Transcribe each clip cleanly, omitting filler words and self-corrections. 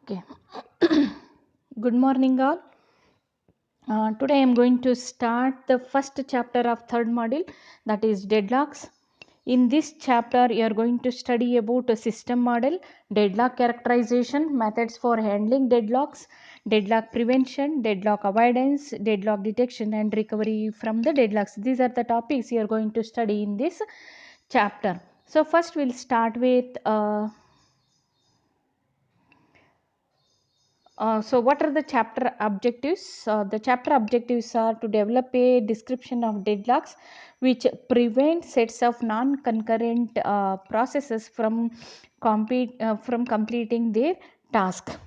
Okay. Good morning, all. Today I am going to start the first chapter of third module, that is deadlocks. In this chapter, you are going to study about a system model, deadlock characterization, methods for handling deadlocks, deadlock prevention, deadlock avoidance, deadlock detection, and recovery from the deadlocks. These are the topics you are going to study in this chapter. So first, we'll start with so what are the chapter objectives? The chapter objectives are to develop a description of deadlocks which prevent sets of non-concurrent processes from completing their task.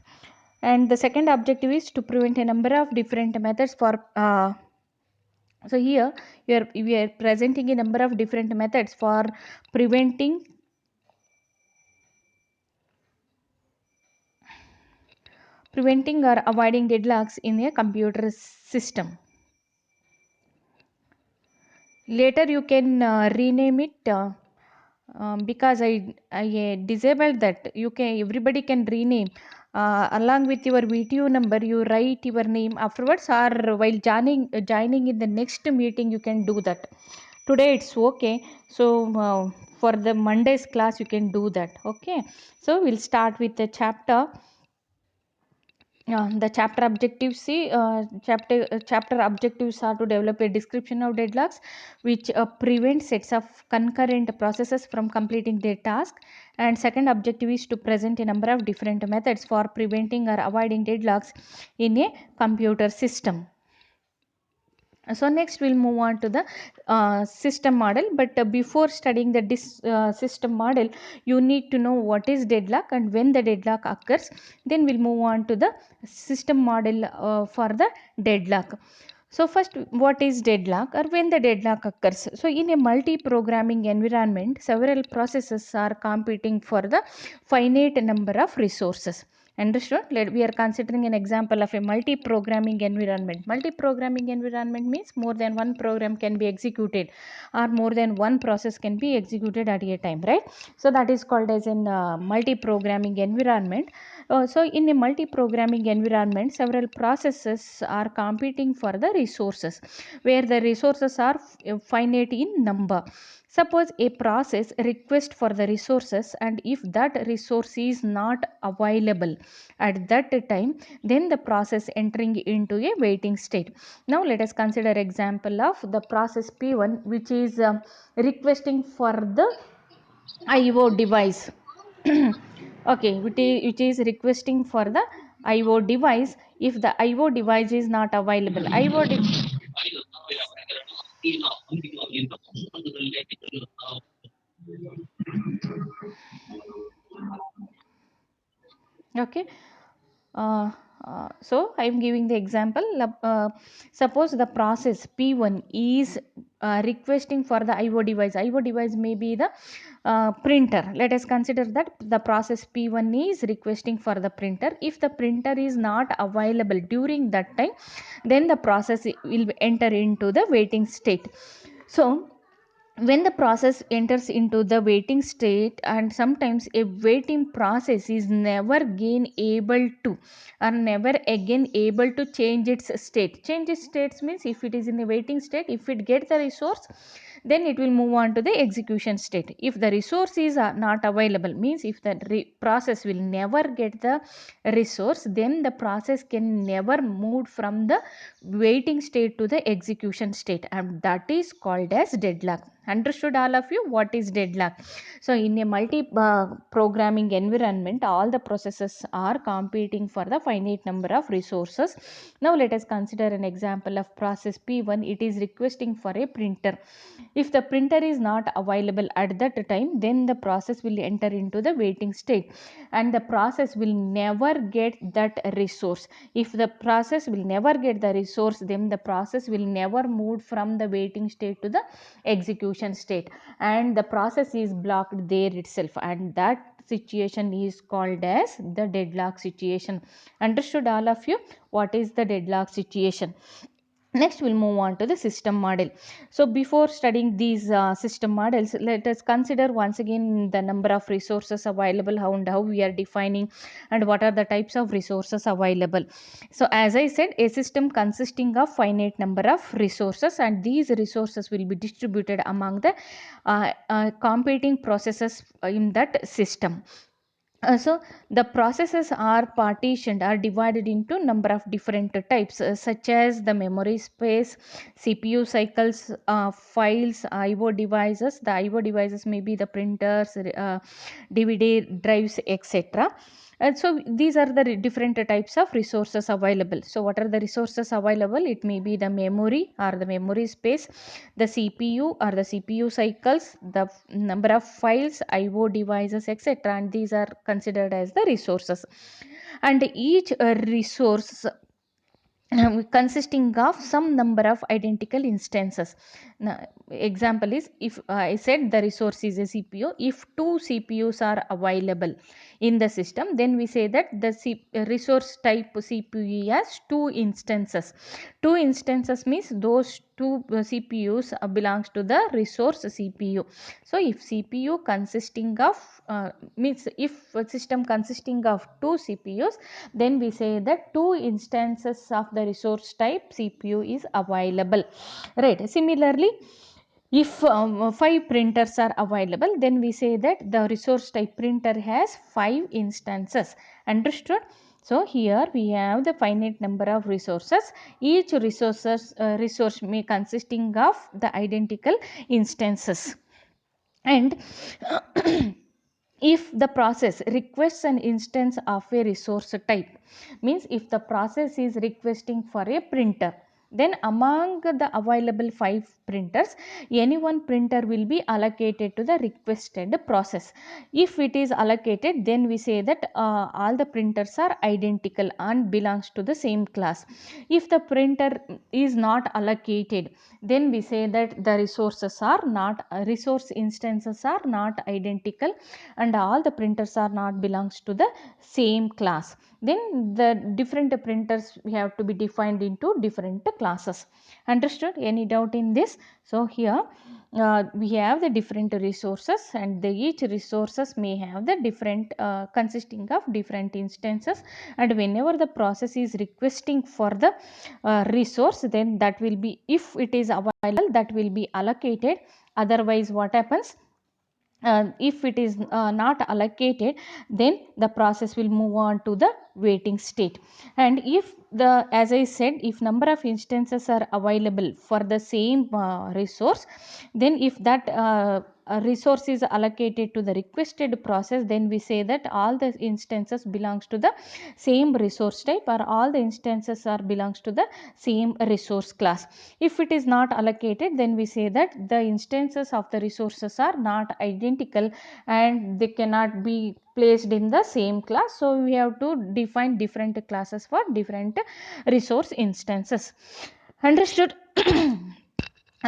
And the second objective is to prevent a number of different methods for so here we are presenting a number of different methods for preventing or avoiding deadlocks in a computer system. Later you can rename it because I disabled that. You can everybody can rename along with your VTU number. You write your name afterwards, or while joining in the next meeting you can do that. Today it's okay. So for the Monday's class you can do that. Okay. So we'll start with the chapter. The chapter objectives chapter objectives are to develop a description of deadlocks which prevent sets of concurrent processes from completing their task, and second objective is to present a number of different methods for preventing or avoiding deadlocks in a computer system. So next we'll move on to the system model, but before studying the system model you need to know what is deadlock and when the deadlock occurs. Then we'll move on to the system model for the deadlock. So first, what is deadlock or when the deadlock occurs? So in a multi-programming environment, several processes are competing for the finite number of resources. Understood? We are considering an example of a multi-programming environment. Multi-programming environment means more than one program can be executed or more than one process can be executed at a time, right? So that is called as an multi-programming environment. So in a multi-programming environment, several processes are competing for the resources, where the resources are finite in number. Suppose a process requests for the resources, and if that resource is not available at that time, then the process entering into a waiting state. Now let us consider example of the process P1, which is requesting for the IO device. Okay, which is requesting for the IO device. If the IO device is not available, okay. uh, so I am giving the example. Suppose the process P1 is requesting for the IO device. IO device may be the printer. Let us consider that the process P1 is requesting for the printer. If the printer is not available during that time, then the process will enter into the waiting state. So when the process enters into the waiting state, and sometimes a waiting process is never again able to or never again able to change its state. Change its states means if it is in a waiting state, if it gets the resource, then it will move on to the execution state. If the resource is not available, means if the process will never get the resource, then the process can never move from the waiting state to the execution state, and that is called as deadlock. Understood all of you what is deadlock? So in a multi programming environment, all the processes are competing for the finite number of resources. Now let us consider an example of process P1. It is requesting for a printer. If the printer is not available at that time, then the process will enter into the waiting state, and the process will never get that resource. If the process will never get the resource, then the process will never move from the waiting state to the execution state, and the process is blocked there itself, and that situation is called as the deadlock situation. Understood all of you what is the deadlock situation? Next, we'll move on to the system model. So before studying these system models, let us consider once again the number of resources available, how we are defining, and what are the types of resources available. So as I said, a system consisting of finite number of resources, and these resources will be distributed among the competing processes in that system. So the processes are partitioned, are divided into number of different types, such as the memory space, CPU cycles, files, IO devices. The IO devices may be the printers, DVD drives, etc. And so these are the different types of resources available. So what are the resources available? It may be the memory or the memory space, the CPU or the CPU cycles, the number of files, IO devices, etc. And these are considered as the resources. And each resource consisting of some number of identical instances. Now, example is, if I said the resource is a CPU, if two CPUs are available in the system, then we say that the resource type CPU has two instances. Two instances means those two CPUs belongs to the resource CPU. So if CPU consisting of means if a system consisting of two CPUs, then we say that two instances of the resource type CPU is available, right? Similarly, if five printers are available, then we say that the resource type printer has five instances. Understood? So here we have the finite number of resources. Each resource may consisting of the identical instances. And if the process requests an instance of a resource type, means if the process is requesting for a printer, then among the available five printers, any one printer will be allocated to the requested process. If it is allocated, then we say that all the printers are identical and belongs to the same class. If the printer is not allocated, then we say that the resources are not resource instances are not identical, and all the printers are not belongs to the same class. Then the different printers we have to be defined into different classes. Understood? Any doubt in this? So here we have the different resources, and each resources may have the different consisting of different instances, and whenever the process is requesting for the resource, then that will be, if it is available, that will be allocated. Otherwise what happens, if it is not allocated, then the process will move on to the waiting state. And if the, as I said, if number of instances are available for the same resource, then if that a resource is allocated to the requested process, then we say that all the instances belongs to the same resource type, or all the instances are belongs to the same resource class. If it is not allocated, then we say that the instances of the resources are not identical and they cannot be placed in the same class. So we have to define different classes for different resource instances. Understood?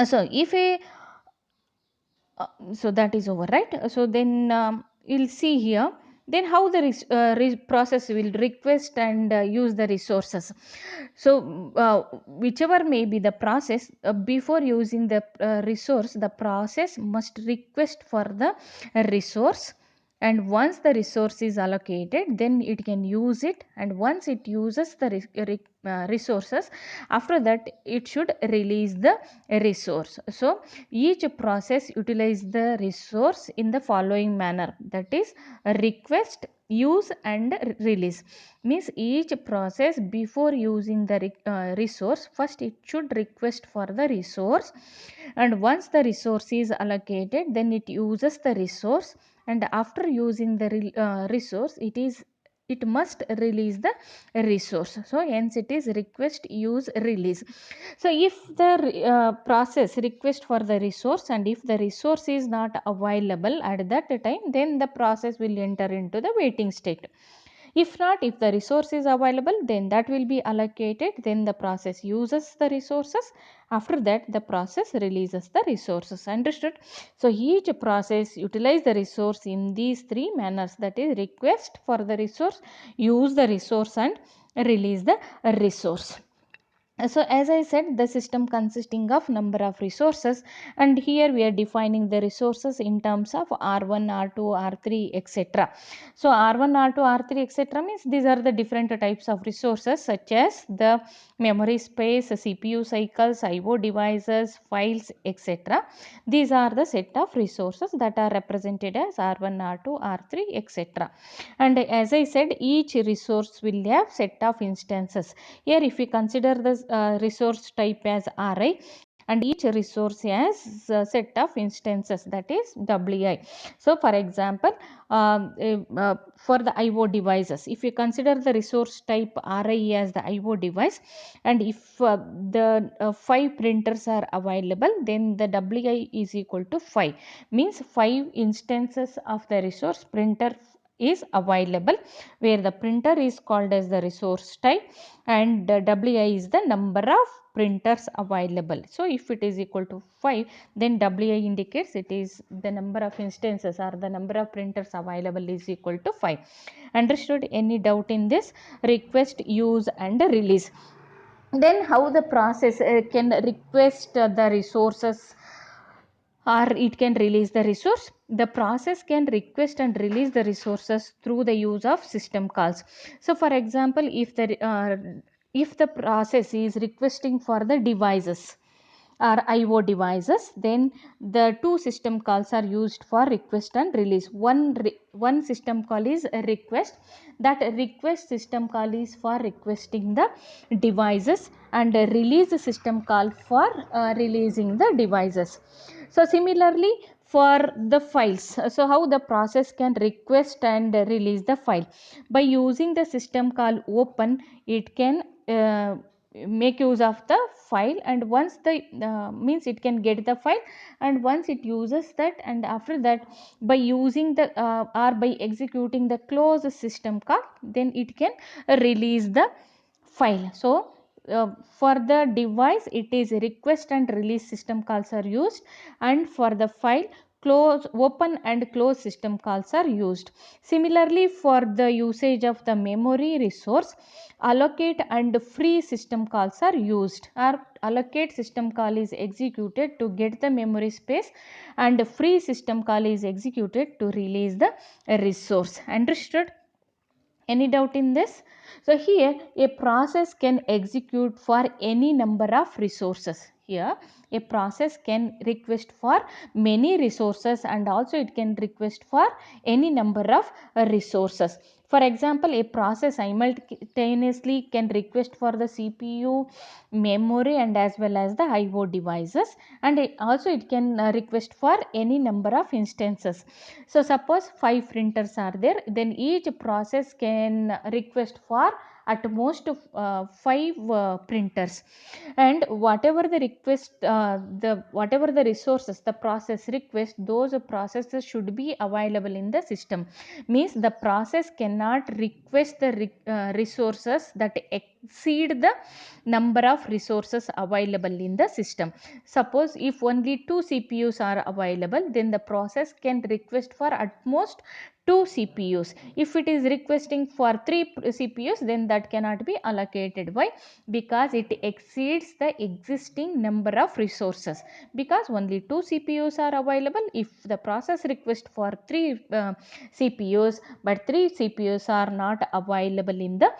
So if a so that is over, right? So then we'll see here then how the process will request and use the resources. So whichever may be the process, before using the resource, the process must request for the resource, and once the resource is allocated, then it can use it, and once it uses the resources, after that it should release the resource. So each process utilize the resource in the following manner, that is request, use and release. Means each process before using the resource, first it should request for the resource, and once the resource is allocated, then it uses the resource, and after using the resource, it must release the resource. So hence it is request, use, release. So if the process request for the resource, and if the resource is not available at that time, then the process will enter into the waiting state. If not, if the resource is available, then that will be allocated, then the process uses the resources, after that the process releases the resources. Understood? So each process utilize the resource in these three manners, that is request for the resource, use the resource and release the resource. So as I said, the system consisting of number of resources, and here we are defining the resources in terms of r1, r2, r3, etc. So r1, r2, r3, etc. means these are the different types of resources, such as the memory space, cpu cycles, io devices, files, etc. These are the set of resources that are represented as r1, r2, r3, etc. And as I said, each resource will have set of instances. Here if we consider the resource type as Ri, and each resource has a set of instances, that is Wi. So for example, for the IO devices, if you consider the resource type Ri as the IO device, and if the 5 printers are available, then the Wi is equal to 5, means 5 instances of the resource printer is available, where the printer is called as the resource type, and Wi is the number of printers available. So if it is equal to 5, then Wi indicates it is the number of instances or the number of printers available is equal to 5. Understood? Any doubt in this? Request, use and release. Then how the process can request the resources or it can release the resource? The process can request and release the resources through the use of system calls. So for example, if the process is requesting for the devices or IO devices, then the two system calls are used for request and release. One system call is a request. That request system call is for requesting the devices, and a release system call for releasing the devices. So similarly for the files, so how the process can request and release the file? By using the system call open, it can make use of the file, and once the means it can get the file, and once it uses that, and after that by using the or by executing the close system call, then it can release the file. So for the device it is request and release system calls are used, and for the file close, open and close system calls are used. Similarly for the usage of the memory resource, allocate and free system calls are used. Or allocate system call is executed to get the memory space, and free system call is executed to release the resource. Understood? Any doubt in this? So here a process can execute for any number of resources. Here a process can request for many resources, and also it can request for any number of resources. For example, a process simultaneously can request for the CPU, memory and as well as the IO devices, and also it can request for any number of instances. So suppose 5 printers are there, then each process can request for at most 5 printers, and whatever the request, the whatever the resources the process request, those processes should be available in the system. Means the process cannot request the resources that exceed the number of resources available in the system. Suppose if only 2 CPUs are available, then the process can request for at most 2 CPUs. If it is requesting for 3 CPUs, then that cannot be allocated. Why? Because it exceeds the existing number of resources. Because only 2 CPUs are available. If the process request for 3 CPUs, but 3 CPUs are not available in the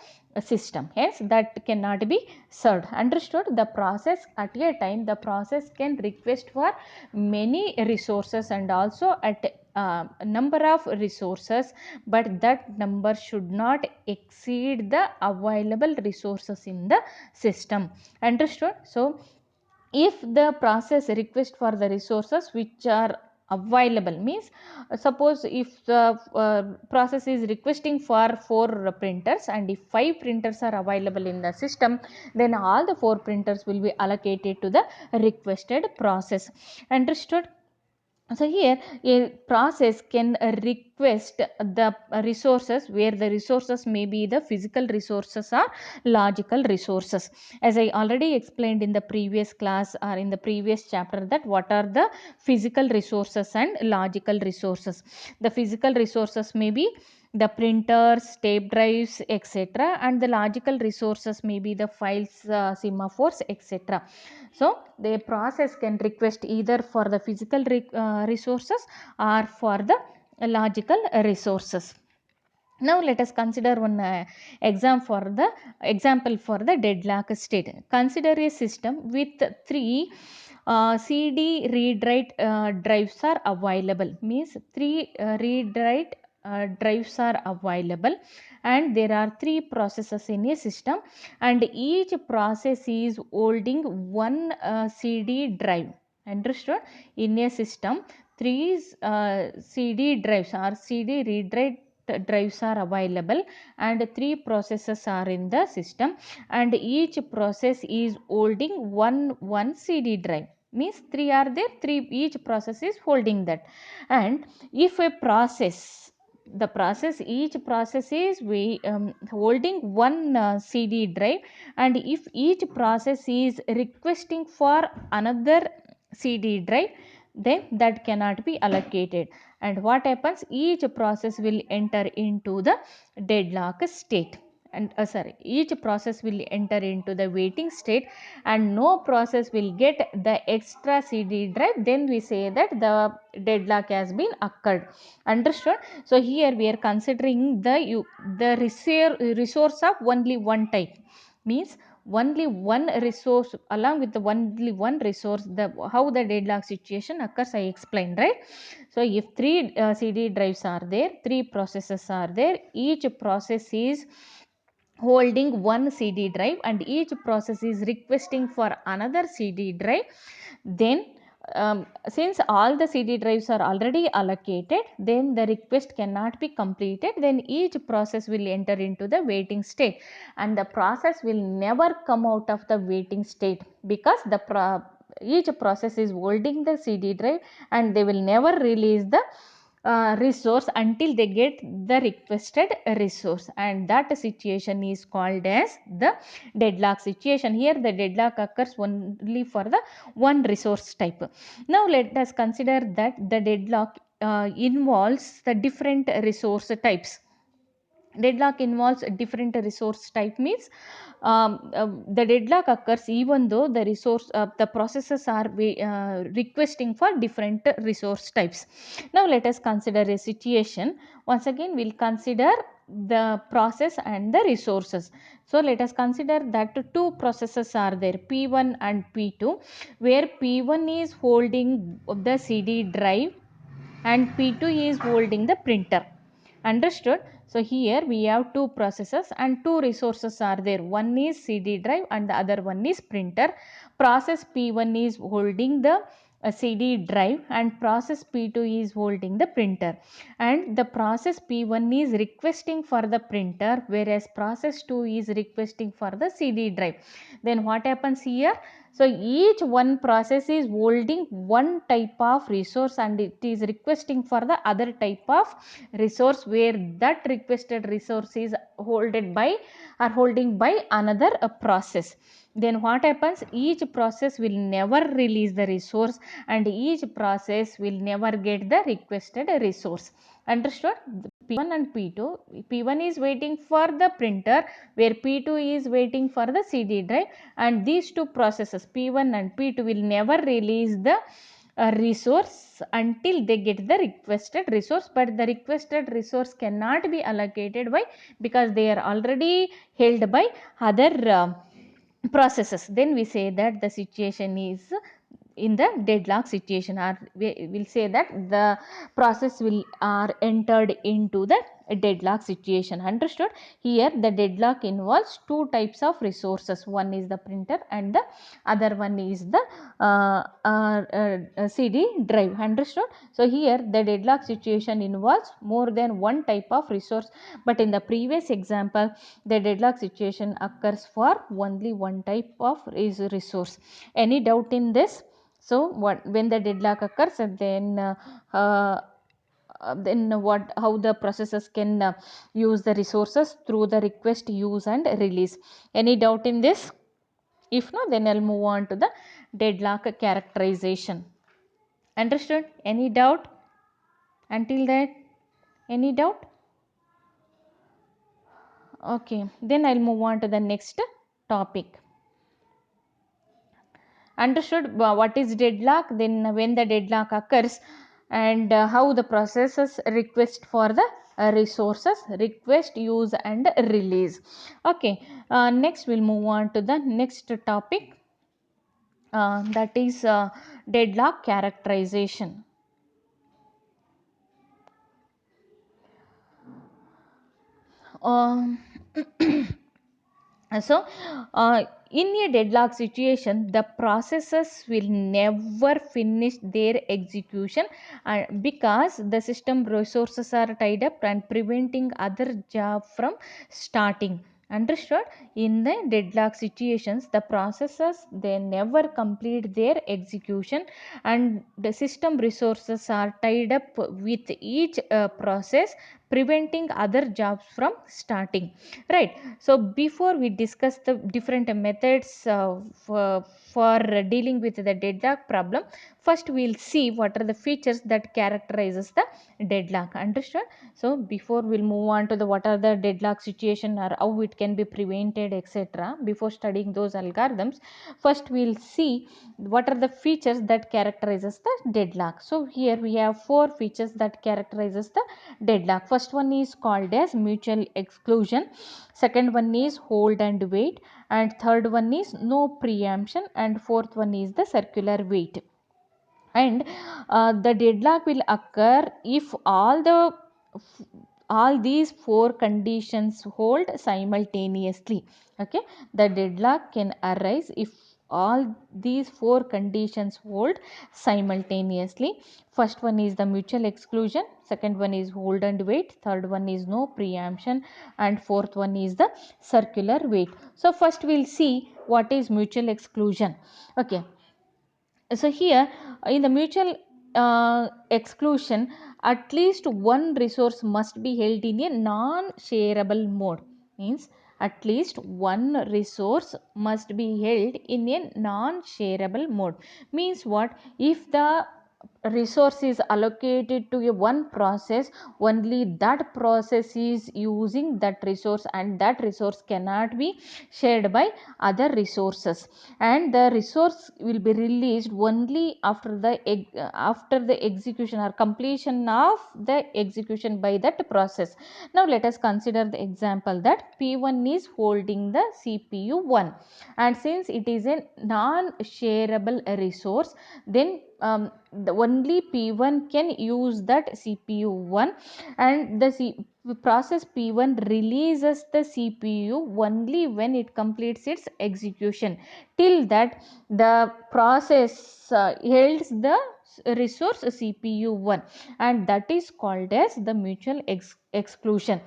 system, hence that cannot be served. Understood? The process at a time, the process can request for many resources and also at number of resources, but that number should not exceed the available resources in the system. Understood? So if the process request for the resources which are available, means suppose if the process is requesting for 4 printers, and if 5 printers are available in the system, then all the 4 printers will be allocated to the requested process. Understood? So here a process can request the resources, where the resources may be the physical resources or logical resources. As I already explained in the previous class or in the previous chapter, that what are the physical resources and logical resources. The physical resources may be the printers, tape drives, etc., and the logical resources may be the files, semaphores, etc. So the process can request either for the physical resources or for the logical resources. Now let us consider one example for the deadlock state. Consider a system with three CD read write drives are available. Means three read write drives are available, and there are three processes in a system, and each process is holding one CD drive. Understood? In a system, three CD drives or CD read write drives are available, and three processes are in the system, and each process is holding one CD drive. Means three are there, three, each process is holding that. And if a process, the process, each process is holding one CD drive, and if each process is requesting for another CD drive, then that cannot be allocated. And what happens, each process will enter into the deadlock state, and each process will enter into the waiting state, and no process will get the extra CD drive. Then we say that the deadlock has been occurred. Understood? So here we are considering the resource of only one type. Means only one resource, along with the only one resource, the how the deadlock situation occurs I explained, right? So if three CD drives are there, three processes are there, each process is holding one CD drive, and each process is requesting for another CD drive, then since all the CD drives are already allocated, then the request cannot be completed. Then each process will enter into the waiting state, and the process will never come out of the waiting state, because each process is holding the CD drive, and they will never release the resource until they get the requested resource, and that situation is called as the deadlock situation. Here the deadlock occurs only for the one resource type. Now let us consider that the deadlock involves the different resource types. Deadlock involves a different resource type. Means the deadlock occurs even though the resource the processes are requesting for different resource types. Now let us consider a situation. Once again we'll consider the process and the resources. So let us consider that two processes are there, P1 and P2, where P1 is holding the CD drive and P2 is holding the printer. Understood? So here we have two processes and two resources are there. One is CD drive and the other one is printer. Process P1 is holding the CD drive, and process P2 is holding the printer, and the process P1 is requesting for the printer, whereas process 2 is requesting for the CD drive. Then what happens here? So each one process is holding one type of resource, and it is requesting for the other type of resource, where that requested resource is holding by another process. Then what happens, each process will never release the resource, and each process will never get the requested resource. Understood? P1 and P2, P1 is waiting for the printer, where P2 is waiting for the CD drive, and these two processes P1 and P2 will never release the resource until they get the requested resource, but the requested resource cannot be allocated. Why? Because they are already held by other processes. Then we say that the situation is in the deadlock situation, or we will say that the process will are entered into the deadlock situation. Understood? Here the deadlock involves two types of resources, one is the printer and the other one is the CD drive. Understood? So here the deadlock situation involves more than one type of resource, but in the previous example the deadlock situation occurs for only one type of resource. Any doubt in this? So what, when the deadlock occurs, then what, how the processes can use the resources through the request, use and release. Any doubt in this? If not, then I'll move on to the deadlock characterization. Understood? Any doubt until that? Any doubt? Okay, then I'll move on to the next topic. Understood what is deadlock, then when the deadlock occurs, and how the processes request for the resources, request, use and release. Okay, next we'll move on to the next topic, that is deadlock characterization. um, so in a deadlock situation, the processes will never finish their execution, because the system resources are tied up and preventing other job from starting. Understood? In the deadlock situations, the processes, they never complete their execution, and the system resources are tied up with each process, preventing other jobs from starting, right? So before we discuss the different methods for dealing with the deadlock problem, first we'll see what are the features that characterizes the deadlock. Understood? So before we'll move on to the what are the deadlock situation or how it can be prevented, etc., before studying those algorithms, first we'll see what are the features that characterizes the deadlock. So here we have four features that characterizes the deadlock. First one is called as mutual exclusion, second one is hold and wait, and third one is no preemption, and fourth one is the circular wait. And the deadlock will occur if all these four conditions hold simultaneously. Okay, the deadlock can arise if all these four conditions hold simultaneously. First one is the mutual exclusion, second one is hold and wait, third one is no preemption, and fourth one is the circular wait. So first we'll see what is mutual exclusion. Okay, so here in the mutual exclusion, at least one resource must be held in a non-shareable mode. Means at least one resource must be held in a non-shareable mode. Means what? If the resource is allocated to a one process, only that process is using that resource, and that resource cannot be shared by other resources, and the resource will be released only after the execution or completion of the execution by that process. Now let us consider the example that P1 is holding the CPU 1, and since it is a non shareable resource, then the only P1 can use that CPU 1, and process P1 releases the CPU only when it completes its execution. Till that, the process holds the resource CPU 1, and that is called as the mutual exclusion.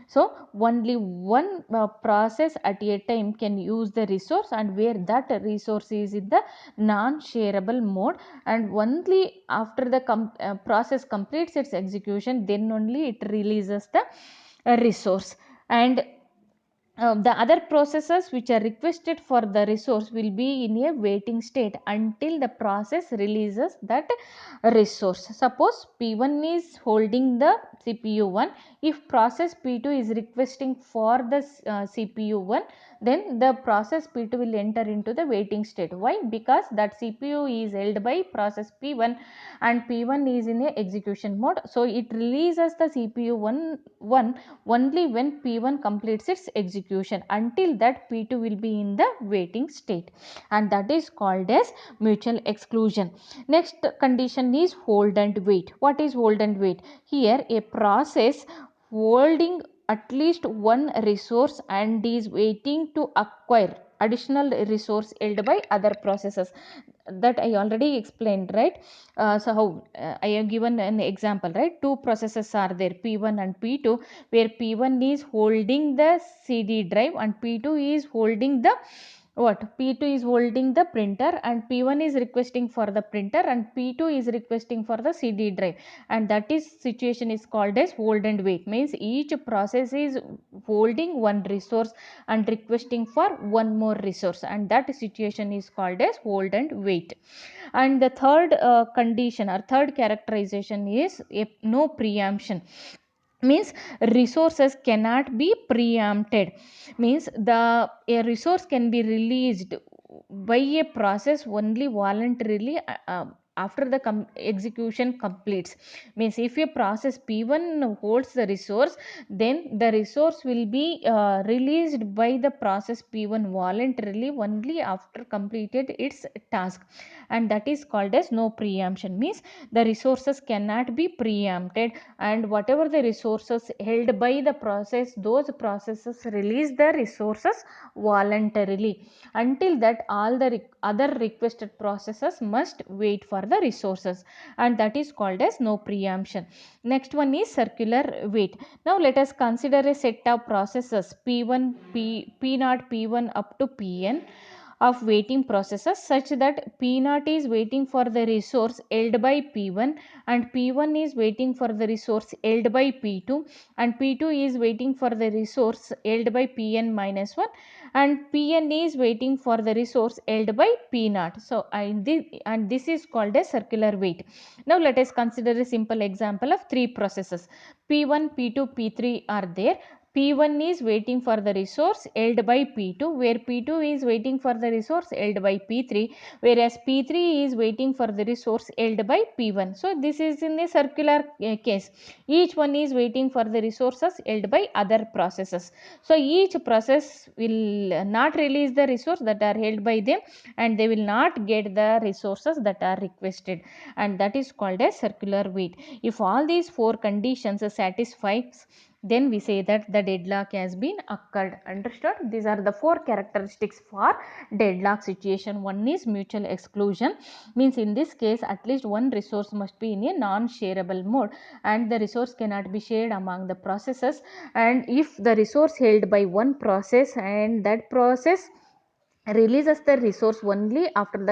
So only one process at a time can use the resource, and where that resource is in the non shareable mode, and only after the process completes its execution, then only it releases the resource. And the other processes which are requested for the resource will be in a waiting state until the process releases that resource. Suppose P1 is holding the CPU 1. If process P2 is requesting for the CPU 1, then the process P2 will enter into the waiting state. Why? Because that CPU is held by process P1, and P1 is in a execution mode. So it releases the CPU 1 only when P1 completes its execution. Until that, P2 will be in the waiting state, and that is called as mutual exclusion. Next condition is hold and wait. What is hold and wait? Here a process holding at least one resource and is waiting to acquire additional resource held by other processes, that I already explained, right? So how I have given an example, right? Two processes are there, P1 and P2, where P1 is holding the CD drive and P2 is holding the what? P2 is holding the printer, and P1 is requesting for the printer, and P2 is requesting for the CD drive, and that is situation is called as hold and wait. Means each process is holding one resource and requesting for one more resource, and that situation is called as hold and wait. And the third condition or third characterization is no preemption. means resources cannot be preempted, means a resource can be released by a process only voluntarily after the execution completes. Means if a process p1 holds the resource, then the resource will be released by the process p1 voluntarily only after completed its task, and that is called as no preemption. Means the resources cannot be preempted, and whatever the resources held by the process, those processes release the resources voluntarily. Until that, all the other requested processes must wait for the resources, and that is called as no preemption. Next one is circular wait. Now let us consider a set of processes p1 p0 p1 up to pn of waiting processes, such that p0 is waiting for the resource held by p1, and p1 is waiting for the resource held by p2, and p2 is waiting for the resource held by pn minus 1, and pn is waiting for the resource held by p0. So and this is called a circular wait. Now let us consider a simple example of three processes. p1 p2 p3 are there. P1 is waiting for the resource held by P2, where P2 is waiting for the resource held by P3, whereas P3 is waiting for the resource held by P1. So this is in a circular case. Each one is waiting for the resources held by other processes. So each process will not release the resource that are held by them, and they will not get the resources that are requested, and that is called a circular wait. If all these four conditions satisfy, then we say that the deadlock has been occurred. Understood? These are the four characteristics for deadlock situation. One is mutual exclusion, means in this case at least one resource must be in a non-shareable mode, and the resource cannot be shared among the processes. And if the resource held by one process and that process releases the resource only after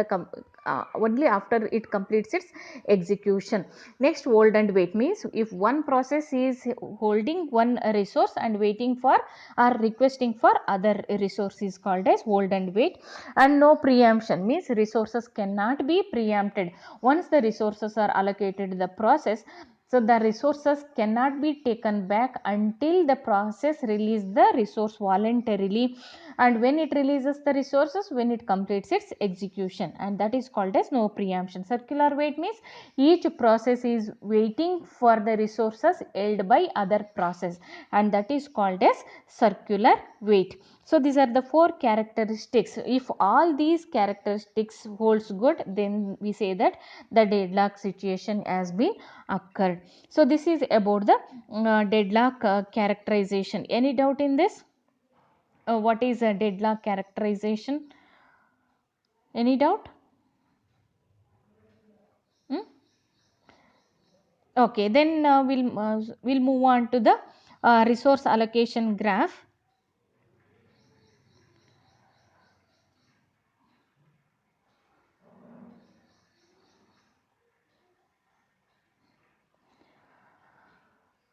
it completes its execution. Next, hold and wait, means if one process is holding one resource and waiting for or requesting for other resource is called as hold and wait. And no preemption, means resources cannot be preempted. Once the resources are allocated to the process, so the resources cannot be taken back until the process release the resource voluntarily, and when it releases the resources, when it completes its execution, and that is called as no preemption. Circular wait means each process is waiting for the resources held by other process, and that is called as circular wait. So these are the four characteristics. If all these characteristics holds good, then we say that the deadlock situation has been occurred. So this is about the deadlock characterization. Any doubt in this? What is a deadlock characterization? Any doubt? Hmm? Okay, then we'll move on to the resource allocation graph.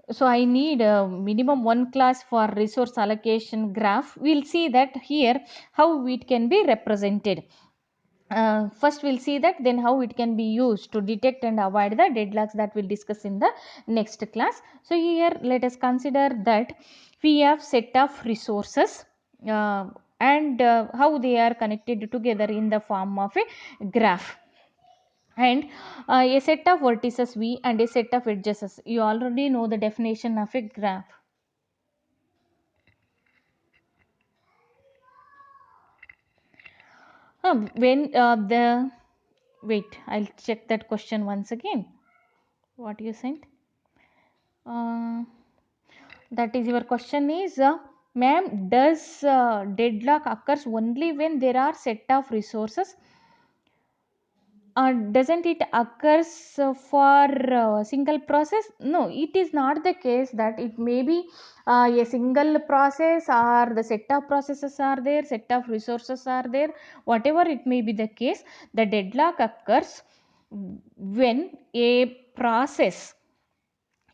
So I need minimum one class for resource allocation graph. We'll see that here how it can be represented. First we'll see that, then how it can be used to detect and avoid the deadlocks, that we'll discuss in the next class. So here let us consider that we have set of resources, uh, and how they are connected together in the form of a graph, and a set of vertices v and a set of edges. You already know the definition of a graph. When the wait, I'll check that question once again. What you sent? Uh, that is your question is, ma'am, does deadlock occurs only when there are set of resources? Doesn't it occurs for single process? No, it is not the case that it may be a single process, or the set of processes are there, set of resources are there, whatever it may be the case. The deadlock occurs when a process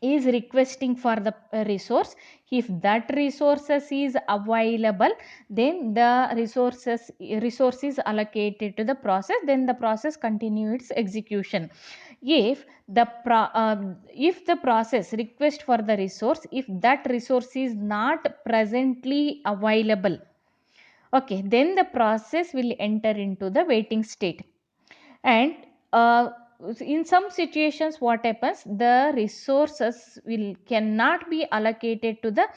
is requesting for the resource. If that resources is available, then the resource is allocated to the process, then the process continue its execution. If if the process request for the resource, if that resource is not presently available, okay, then the process will enter into the waiting state. And uh, in some situations what happens, the resources will cannot be allocated to the